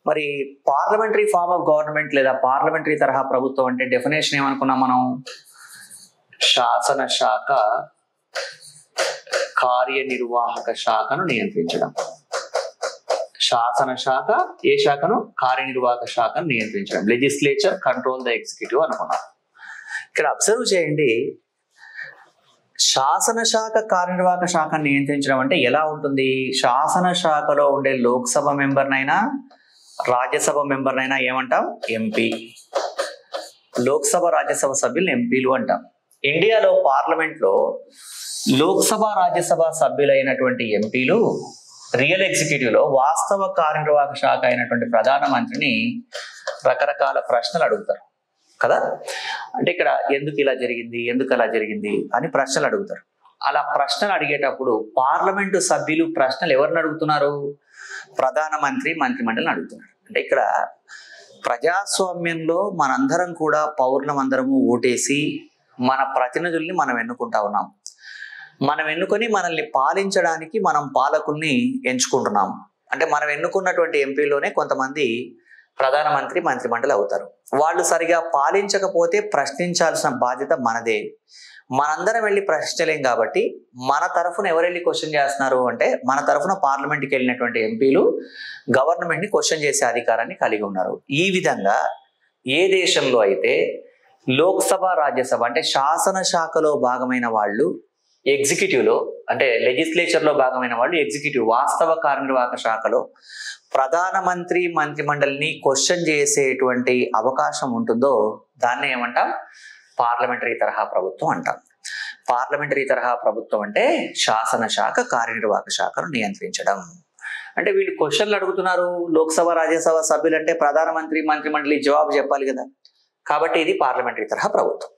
మరి parliamentary form of government లేదా parliamentary తరహా ప్రభుత్వం అంటే డెఫినేషన్ ఏమనుకున్నాం మనం? శాసన శాఖ కార్యనిర్వాహక శాఖను నియంత్రించడం. శాసన శాఖ ఏ శాఖను? కార్యనిర్వాహక శాఖను నియంత్రించడం. లెజిస్లేచర్ కంట్రోల్ ద ఎగ్జిక్యూటివ్ అనుకున్నాం. ఇక్కడ అబ్జర్వ్ చేయండి, శాసన శాఖ కార్యనిర్వాహక శాఖను నియంత్రించడం అంటే ఎలా ఉంటుంది? శాసన శాఖలో ఉండే లోక్సభ మెంబర్నైనా రాజ్యసభ మెంబర్నైనా ఏమంటాం? ఎంపీ. లోక్సభ రాజ్యసభ సభ్యులు ఎంపీలు అంటాం. ఇండియాలో పార్లమెంట్లో లోక్సభ రాజ్యసభ సభ్యులైనటువంటి ఎంపీలు రియల్ ఎగ్జిక్యూటివ్ లో వాస్తవ కార్యనిర్వాహక శాఖ అయినటువంటి ప్రధానమంత్రిని రకరకాల ప్రశ్నలు అడుగుతారు కదా. అంటే ఇక్కడ ఎందుకు ఇలా జరిగింది, ఎందుకు అలా జరిగింది అని ప్రశ్నలు అడుగుతారు. అలా ప్రశ్నలు అడిగేటప్పుడు పార్లమెంటు సభ్యులు ప్రశ్నలు ఎవరిని అడుగుతున్నారు? ప్రధానమంత్రి మంత్రిమండలిని అడుగుతున్నారు. అంటే ఇక్కడ ప్రజాస్వామ్యంలో మనందరం కూడా పౌరులమందరము ఓటేసి మన ప్రతినిధుల్ని మనం ఎన్నుకుంటా ఉన్నాం. మనం ఎన్నుకొని మనల్ని పాలించడానికి మనం పాలకుల్ని ఎంచుకుంటున్నాం. అంటే మనం ఎన్నుకున్నటువంటి ఎంపీలోనే కొంతమంది ప్రధానమంత్రి మంత్రిమండలి అవుతారు. వాళ్ళు సరిగా పాలించకపోతే ప్రశ్నించాల్సిన బాధ్యత మనదే. మనందరం వెళ్ళి ప్రశ్నించలేం కాబట్టి మన తరఫున ఎవరు వెళ్ళి క్వశ్చన్ చేస్తున్నారు అంటే మన తరఫున పార్లమెంట్కి వెళ్ళినటువంటి ఎంపీలు గవర్నమెంట్ని క్వశ్చన్ చేసే అధికారాన్ని కలిగి ఉన్నారు. ఈ విధంగా ఏ దేశంలో అయితే లోక్సభ రాజ్యసభ అంటే శాసన శాఖలో భాగమైన వాళ్ళు ఎగ్జిక్యూటివ్లో అంటే లెజిస్లేచర్లో భాగమైన వాళ్ళు ఎగ్జిక్యూటివ్ వాస్తవ కార్యనిర్వాహక శాఖలో ప్రధానమంత్రి మంత్రిమండలిని క్వశ్చన్ చేసేటువంటి అవకాశం ఉంటుందో దాన్ని ఏమంటాం? పార్లమెంటరీ తరహా ప్రభుత్వం అంటాం. పార్లమెంటరీ తరహా ప్రభుత్వం అంటే శాసన శాఖ కార్యనిర్వాహక శాఖను నియంత్రించడం. అంటే వీళ్ళు క్వశ్చన్లు అడుగుతున్నారు, లోక్సభ రాజ్యసభ సభ్యులంటే ప్రధానమంత్రి మంత్రిమండలి జవాబు చెప్పాలి కదా. కాబట్టి ఇది పార్లమెంటరీ తరహా ప్రభుత్వం.